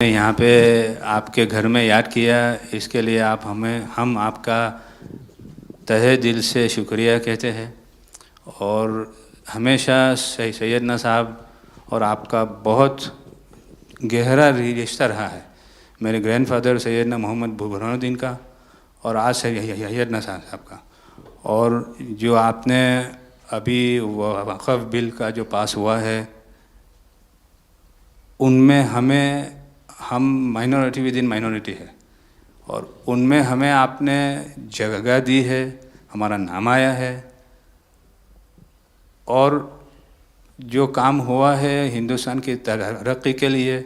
यहाँ पे आपके घर में याद किया, इसके लिए हम आपका तहे दिल से शुक्रिया कहते हैं। और हमेशा सैयदना साहब और आपका बहुत गहरा रिश्ता रहा है। मेरे ग्रैंडफादर सैयदना मोहम्मद बुरहानुद्दीन का और आज सैयदना साहब का। और जो आपने अभी वक़फ़ बिल का जो पास हुआ है, उनमें हम माइनॉरिटी विद इन माइनॉरिटी है, और उनमें हमें आपने जगह दी है, हमारा नाम आया है। और जो काम हुआ है हिंदुस्तान की तरक्की के लिए,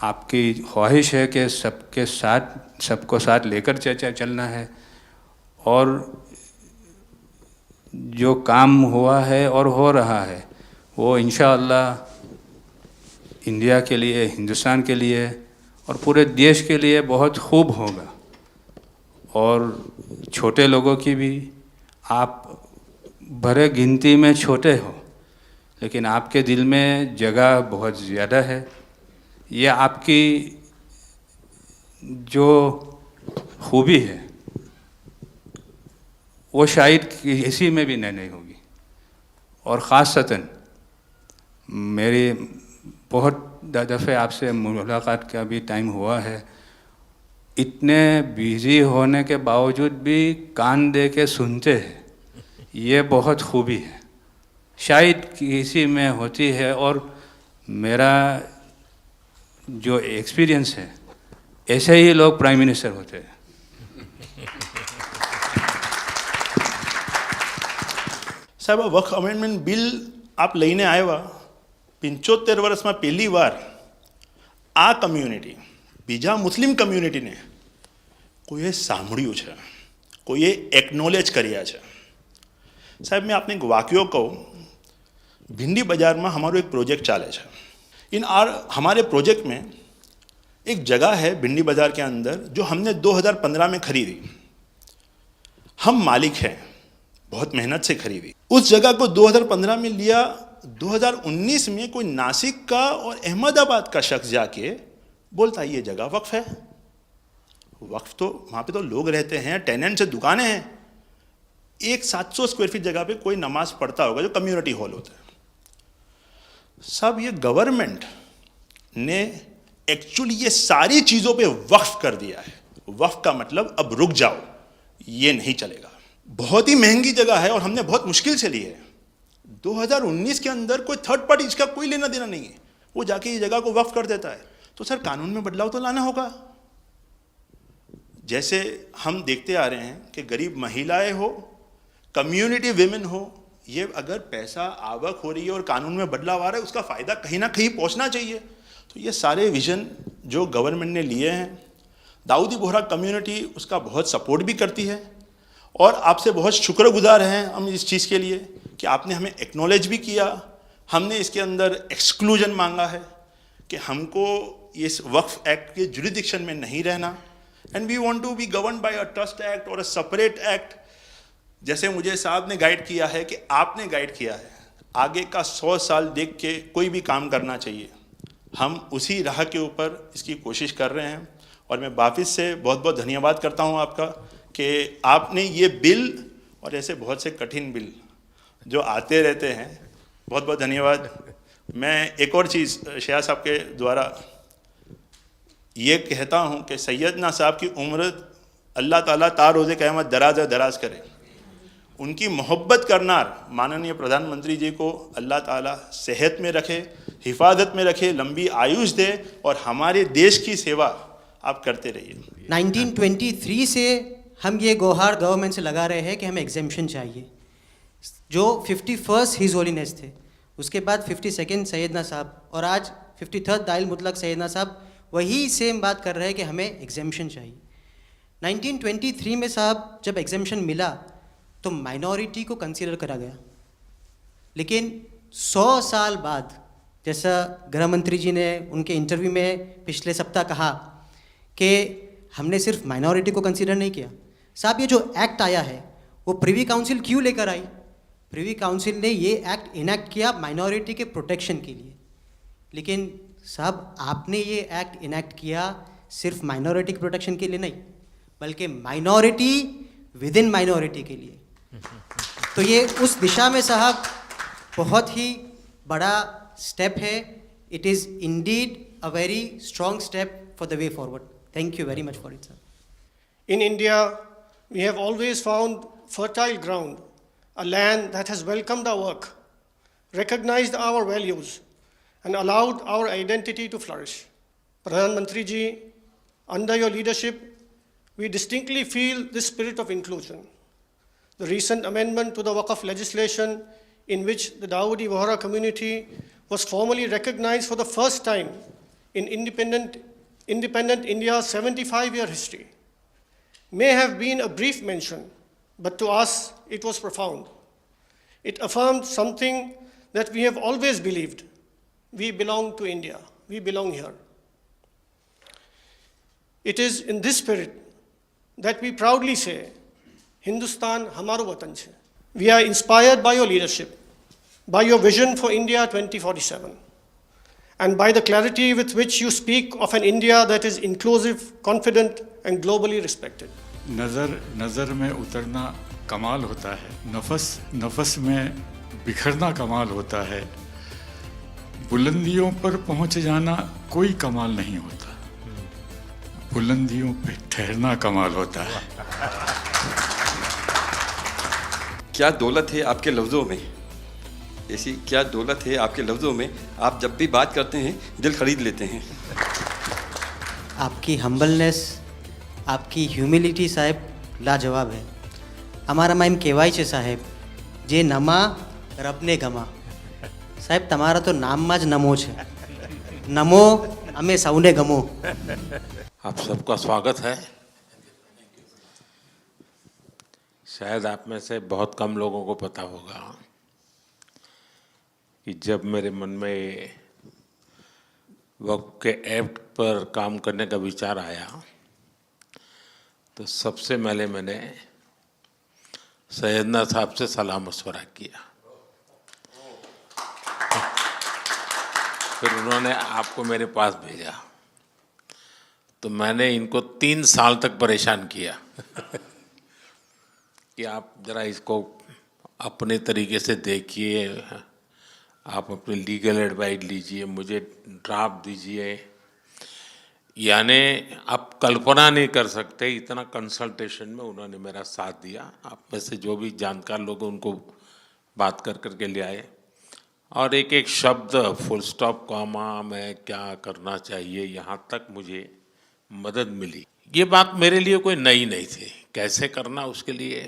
आपकी ख्वाहिश है कि सबको साथ लेकर चलना है। और जो काम हुआ है और हो रहा है वो इंशाअल्लाह इंडिया के लिए, हिंदुस्तान के लिए और पूरे देश के लिए बहुत खूब होगा। और छोटे लोगों की भी, आप भरे गिनती में छोटे हो लेकिन आपके दिल में जगह बहुत ज़्यादा है। ये आपकी जो खूबी है वो शायद किसी में भी नहीं होगी। और ख़ासतन मेरी बहुत दफ़े आपसे मुलाकात का भी टाइम हुआ है, इतने बिज़ी होने के बावजूद भी कान दे के सुनते हैं, ये बहुत खूबी है, शायद किसी में होती है। और मेरा जो एक्सपीरियंस है, ऐसे ही लोग प्राइम मिनिस्टर होते हैं। સાહેબ, વક્ફ અમેન્ડમેન્ટ બિલ આપ લઈને આવ્યા, 75 વર્ષમાં પહેલી વાર આ કમ્યુનિટી, બીજા મુસ્લિમ કમ્યુનિટીને કોઈએ સાંભળ્યું છે, કોઈએ એકનોલેજ કર્યા છે। સાહેબ, मैं आपने एक वाक्य कहूँ, भिंडी बाज़ार में हमारो एक प्रोजेक्ट चाले है। हमारे प्रोजेक्ट में एक जगह है भिंडी बाज़ार के अंदर जो हमने 2015 में खरीदी। हम मालिक हैं, बहुत मेहनत से खरीदी। उस जगह को 2015 में लिया, 2019 में कोई नासिक का और अहमदाबाद का शख्स जाके बोलता ये जगह वक्फ है। वक्फ तो वहाँ पे तो लोग रहते हैं, टेनेंट्स हैं, दुकानें हैं। एक 700 स्क्वायर फीट जगह पे कोई नमाज पढ़ता होगा जो कम्युनिटी हॉल होता है। सब ये गवर्नमेंट ने एक्चुअली ये सारी चीज़ों पे वक्फ कर दिया है। वक्फ का मतलब अब रुक जाओ, ये नहीं चलेगा। बहुत ही महंगी जगह है और हमने बहुत मुश्किल से ली है। 2019 के अंदर कोई थर्ड पार्टी, इसका कोई लेना देना नहीं है, वो जाके ये जगह को वक्फ कर देता है। तो सर, कानून में बदलाव तो लाना होगा। जैसे हम देखते आ रहे हैं कि गरीब महिलाएं हो, कम्युनिटी विमेन हो, ये अगर पैसा आवक हो रही है और कानून में बदलाव आ रहा है, उसका फ़ायदा कहीं ना कहीं पहुंचना चाहिए। तो ये सारे विजन जो गवर्नमेंट ने लिए हैं, दाऊदी बोहरा कम्युनिटी उसका बहुत सपोर्ट भी करती है। और आपसे बहुत शुक्रगुजार हैं हम इस चीज़ के लिए कि आपने हमें एक्नॉलेज भी किया। हमने इसके अंदर एक्सक्लूजन मांगा है कि हमको इस वक्फ एक्ट के जुरिडिक्शन में नहीं रहना, and we want to be govern by a trust act और अ सेपरेट एक्ट। जैसे मुझे साहब ने गाइड किया है कि आपने गाइड किया है, आगे का 100 साल देख के कोई भी काम करना चाहिए। हम उसी राह के ऊपर इसकी कोशिश कर रहे हैं। और मैं वापस से बहुत बहुत धन्यवाद करता हूँ आपका कि आपने ये बिल और ऐसे बहुत से कठिन बिल जो आते रहते हैं, बहुत बहुत धन्यवाद। मैं एक और चीज़ शाह साहब के द्वारा ये कहता हूँ कि सैयदना साहब की उम्र अल्लाह ताला ता रोज़े क़यामत दराज करे। उनकी मोहब्बत करना माननीय प्रधानमंत्री जी को अल्लाह ताला सेहत में रखे, हिफाजत में रखे, लंबी आयुष दे और हमारे देश की सेवा आप करते रहिए। 1923 से हम ये गुहार गवर्नमेंट से लगा रहे हैं कि हमें एग्जेम्पशन चाहिए। जो 51st हिज होलीनेस थे, उसके बाद 52nd सैयदना साहब और आज 53rd दाइल मुतलक सैयदना साहब वही सेम बात कर रहे हैं कि हमें एग्जेम्पशन चाहिए। 1923 में साहब जब एग्जेम्पशन मिला तो माइनॉरिटी को कंसीडर करा गया, लेकिन 100 साल बाद, जैसा गृह मंत्री जी ने उनके इंटरव्यू में पिछले सप्ताह कहा कि हमने सिर्फ माइनॉरिटी को कंसीडर नहीं किया। साहब, ये जो एक्ट आया है वो प्रिवी काउंसिल क्यों लेकर आई? प्रिवी काउंसिल ने ये एक्ट इनैक्ट किया माइनॉरिटी के प्रोटेक्शन के लिए, लेकिन साहब आपने ये एक्ट इनैक्ट किया सिर्फ माइनॉरिटी की प्रोटेक्शन के लिए नहीं, बल्कि माइनॉरिटी विद इन माइनॉरिटी के लिए। तो ये उस दिशा में साहब बहुत ही बड़ा स्टेप है। It is indeed a very strong step for the way forward. Thank you very much for it sir. In India, we have always found fertile ground, a land that has welcomed our work, recognized our values, and allowed our identity to flourish. Pradhan Mantri ji, under your leadership, we distinctly feel this spirit of inclusion. The recent amendment to the Waqf legislation, in which the Dawoodi Bohra community was formally recognized for the first time in independent India's 75-year history, may have been a brief mention, but to us it was profound. It affirmed something that we have always believed. We belong to India. We belong here. It is in this spirit that we proudly say, Hindustan hamaro watan chhe. We are inspired by your leadership, by your vision for India 2047, and by the clarity with which you speak of an India that is inclusive, confident, and globally respected. नज़र में उतरना कमाल होता है, नफस में बिखरना कमाल होता है, बुलंदियों पर पहुंच जाना कोई कमाल नहीं होता, बुलंदियों पे ठहरना कमाल होता है। क्या दौलत है आपके लफ्ज़ों में, ऐसी क्या दौलत है आपके लफ्ज़ों में, आप जब भी बात करते हैं दिल खरीद लेते हैं। आपकी हम्बलनेस, आपकी ह्यूमिलिटी साहेब लाजवाब है। हमारा माइम कહેવાય છે સાહેબ, જે નમા રબને ગમા। સાહેબ તમારા તો નામમાં જ નમો છે, નમો અમે સૌને ગમો। आप सबका स्वागत है। शायद आप में से बहुत कम लोगों को पता होगा कि जब मेरे मन में वक्फ के एक्ट पर काम करने का विचार आया तो सबसे पहले मैंने सैयदना साहब से सलाह मशवरा किया, फिर उन्होंने आपको मेरे पास भेजा, तो मैंने इनको 3 साल तक परेशान किया कि आप ज़रा इसको अपने तरीके से देखिए, आप अपनी लीगल एडवाइस लीजिए, मुझे ड्राफ्ट दीजिए। यानी आप कल्पना नहीं कर सकते इतना कंसल्टेशन में उन्होंने मेरा साथ दिया। आप में से जो भी जानकार लोग उनको बात कर कर के ले आए, और एक एक शब्द, फुल स्टॉप, कॉमा में क्या करना चाहिए, यहाँ तक मुझे मदद मिली। ये बात मेरे लिए कोई नई नहीं थी, कैसे करना उसके लिए।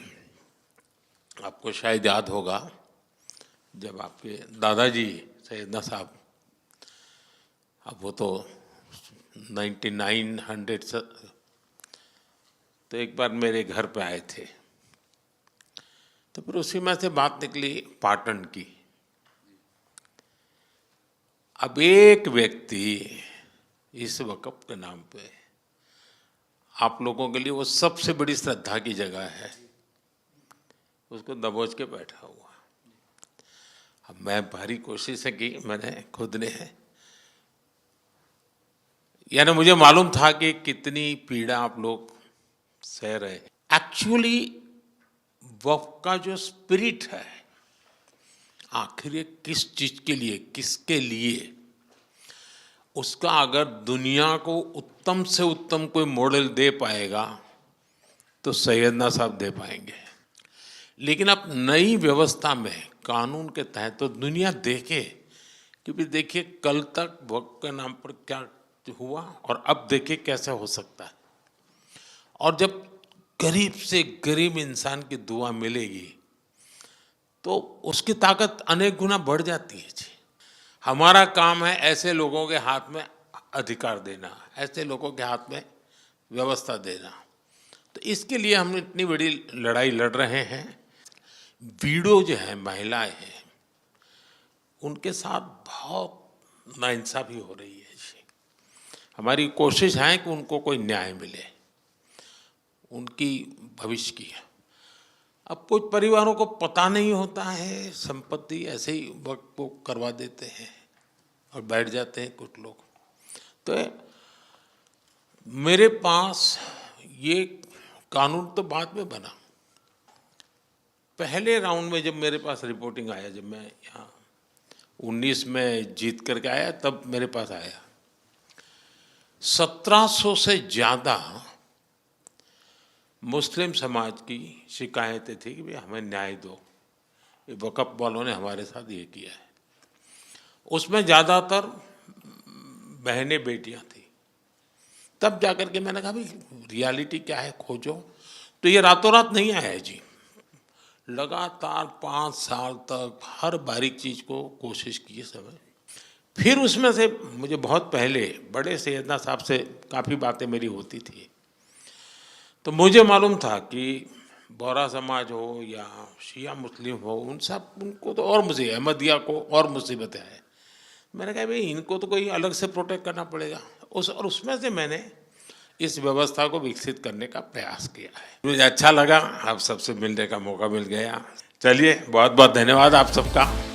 आपको शायद याद होगा जब आपके दादाजी सैयदना साहब, अब वो तो 1900 से, तो एक बार मेरे घर पे आए थे, तो फिर उसी में से बात निकली पाटन की। अब एक व्यक्ति इस वक़्फ़ के नाम पे आप लोगों के लिए वो सबसे बड़ी श्रद्धा की जगह है, उसको दबोच के बैठा हुआ। अब मैं भारी कोशिश की मैंने खुद ने, यानी मुझे मालूम था कि कितनी पीड़ा आप लोग सह रहे हैं। एक्चुअली वक्फ का जो स्पिरिट है, आखिर ये किस चीज़ के लिए, किसके लिए, उसका अगर दुनिया को उत्तम से उत्तम कोई मॉडल दे पाएगा तो सैयदना साहब दे पाएंगे। लेकिन अब नई व्यवस्था में कानून के तहत तो दुनिया देखे कि भी देखिए कल तक वक्फ के नाम पर क्या हुआ और अब देखिए कैसे हो सकता है। और जब गरीब से गरीब इंसान की दुआ मिलेगी तो उसकी ताकत अनेक गुना बढ़ जाती है जी। हमारा काम है ऐसे लोगों के हाथ में अधिकार देना, ऐसे लोगों के हाथ में व्यवस्था देना। तो इसके लिए हम इतनी बड़ी लड़ाई लड़ रहे हैं। वीडो जो है, महिलाएं हैं, उनके साथ बहुत नाइंसाफ़ी हो रही है जी। हमारी कोशिश है कि उनको कोई न्याय मिले, उनकी भविष्य की। अब कुछ परिवारों को पता नहीं होता है, संपत्ति ऐसे ही वक्त को करवा देते हैं। और बैठ जाते हैं कुछ लोग। तो मेरे पास ये कानून तो बाद में बना, पहले राउंड में जब मेरे पास रिपोर्टिंग आया, जब मैं यहाँ 19 में जीत करके आया, तब मेरे पास आया 1700 से ज़्यादा मुस्लिम समाज की शिकायतें थी कि भाई हमें न्याय दो, ये वक़्फ़ वालों ने हमारे साथ ये किया है। उसमें ज़्यादातर बहनें बेटियां थी। तब जाकर के मैंने कहा भाई रियलिटी क्या है, खोजो। तो ये रातों रात नहीं आया है जी, लगातार 5 साल तक हर बारीक चीज़ को कोशिश की समय। फिर उसमें से मुझे बहुत पहले बड़े सैयदना साहब से काफ़ी बातें मेरी होती थी, तो मुझे मालूम था कि बोहरा समाज हो या शिया मुस्लिम हो, उनको तो और मुझे, अहमदिया को और मुसीबतें हैं। मैंने कहा भाई इनको तो कोई अलग से प्रोटेक्ट करना पड़ेगा, और उसमें से मैंने इस व्यवस्था को विकसित करने का प्रयास किया है। मुझे अच्छा लगा, आप सबसे मिलने का मौका मिल गया। चलिए, बहुत बहुत धन्यवाद आप सबका।